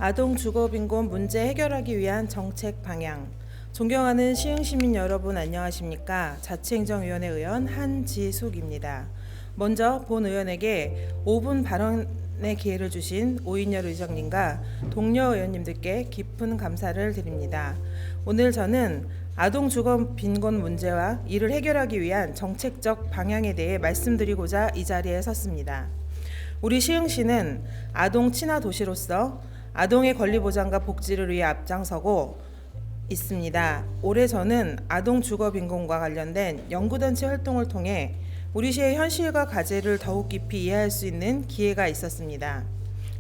아동 주거 빈곤 문제 해결하기 위한 정책 방향. 존경하는 시흥시민 여러분 안녕하십니까? 자치행정위원회 의원 한지숙입니다. 먼저 본 의원에게 5분 발언의 기회를 주신 오인열 의장님과 동료 의원님들께 깊은 감사를 드립니다. 오늘 저는 아동 주거 빈곤 문제와 이를 해결하기 위한 정책적 방향에 대해 말씀드리고자 이 자리에 섰습니다. 우리 시흥시는 아동 친화 도시로서 아동의 권리 보장과 복지를 위해 앞장서고 있습니다. 올해 저는 아동 주거 빈곤과 관련된 연구단체 활동을 통해 우리 시의 현실과 과제를 더욱 깊이 이해할 수 있는 기회가 있었습니다.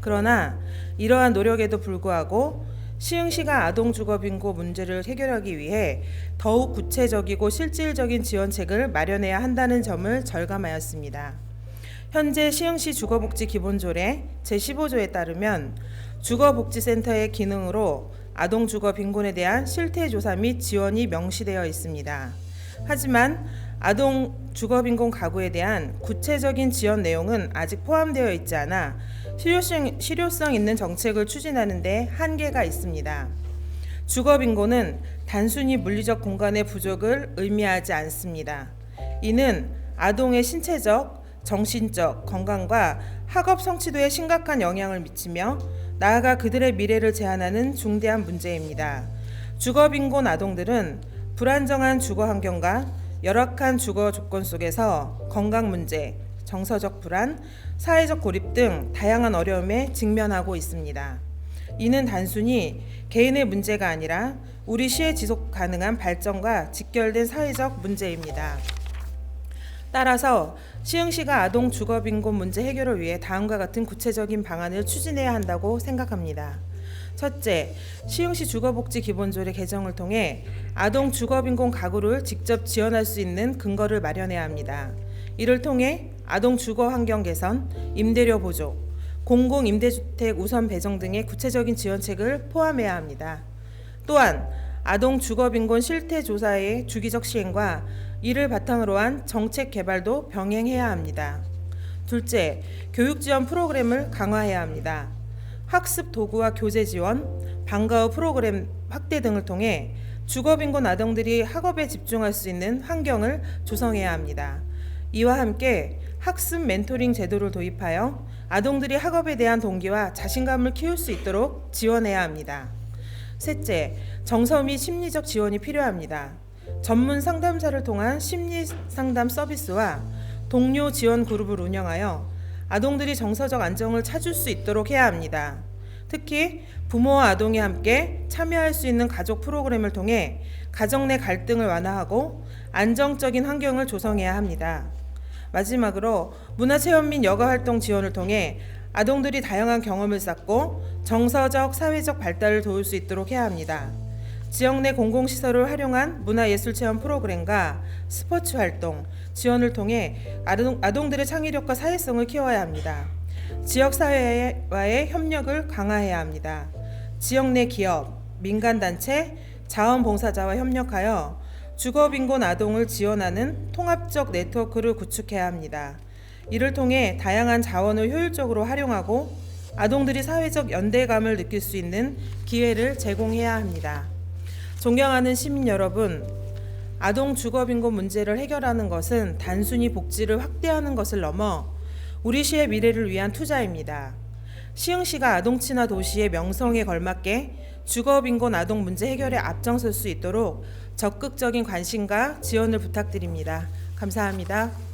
그러나 이러한 노력에도 불구하고 시흥시가 아동 주거 빈곤 문제를 해결하기 위해 더욱 구체적이고 실질적인 지원책을 마련해야 한다는 점을 절감하였습니다. 현재 시흥시 주거복지 기본조례 제15조에 따르면 주거복지센터의 기능으로 아동 주거 빈곤에 대한 실태조사 및 지원이 명시되어 있습니다. 하지만 아동 주거 빈곤 가구에 대한 구체적인 지원 내용은 아직 포함되어 있지 않아 실효성 있는 정책을 추진하는 데 한계가 있습니다. 주거 빈곤은 단순히 물리적 공간의 부족을 의미하지 않습니다. 이는 아동의 신체적, 정신적 건강과 학업 성취도에 심각한 영향을 미치며 나아가 그들의 미래를 제한하는 중대한 문제입니다. 주거 빈곤 아동들은 불안정한 주거 환경과 열악한 주거 조건 속에서 건강 문제, 정서적 불안, 사회적 고립 등 다양한 어려움에 직면하고 있습니다. 이는 단순히 개인의 문제가 아니라 우리 시의 지속 가능한 발전과 직결된 사회적 문제입니다. 따라서 시흥시가 아동 주거 빈곤 문제 해결을 위해 다음과 같은 구체적인 방안을 추진해야 한다고 생각합니다. 첫째, 시흥시 주거복지 기본조례 개정을 통해 아동 주거 빈곤 가구를 직접 지원할 수 있는 근거를 마련해야 합니다. 이를 통해 아동 주거 환경 개선, 임대료 보조, 공공 임대주택 우선 배정 등의 구체적인 지원책을 포함해야 합니다. 또한 아동 주거 빈곤 실태 조사의 주기적 시행과 이를 바탕으로 한 정책 개발도 병행해야 합니다. 둘째, 교육 지원 프로그램을 강화해야 합니다. 학습 도구와 교재 지원, 방과 후 프로그램 확대 등을 통해 주거 빈곤 아동들이 학업에 집중할 수 있는 환경을 조성해야 합니다. 이와 함께 학습 멘토링 제도를 도입하여 아동들이 학업에 대한 동기와 자신감을 키울 수 있도록 지원해야 합니다. 셋째, 정서 및 심리적 지원이 필요합니다. 전문 상담사를 통한 심리 상담 서비스와 동료 지원 그룹을 운영하여 아동들이 정서적 안정을 찾을 수 있도록 해야 합니다. 특히 부모와 아동이 함께 참여할 수 있는 가족 프로그램을 통해 가정 내 갈등을 완화하고 안정적인 환경을 조성해야 합니다. 마지막으로 문화체험 및 여가활동 지원을 통해 아동들이 다양한 경험을 쌓고 정서적, 사회적 발달을 도울 수 있도록 해야 합니다. 지역 내 공공시설을 활용한 문화예술체험 프로그램과 스포츠 활동, 지원을 통해 아동들의 창의력과 사회성을 키워야 합니다. 지역사회와의 협력을 강화해야 합니다. 지역 내 기업, 민간단체, 자원봉사자와 협력하여 주거빈곤 아동을 지원하는 통합적 네트워크를 구축해야 합니다. 이를 통해 다양한 자원을 효율적으로 활용하고 아동들이 사회적 연대감을 느낄 수 있는 기회를 제공해야 합니다. 존경하는 시민 여러분, 아동 주거 빈곤 문제를 해결하는 것은 단순히 복지를 확대하는 것을 넘어 우리 시의 미래를 위한 투자입니다. 시흥시가 아동 친화 도시의 명성에 걸맞게 주거 빈곤 아동 문제 해결에 앞장설 수 있도록 적극적인 관심과 지원을 부탁드립니다. 감사합니다.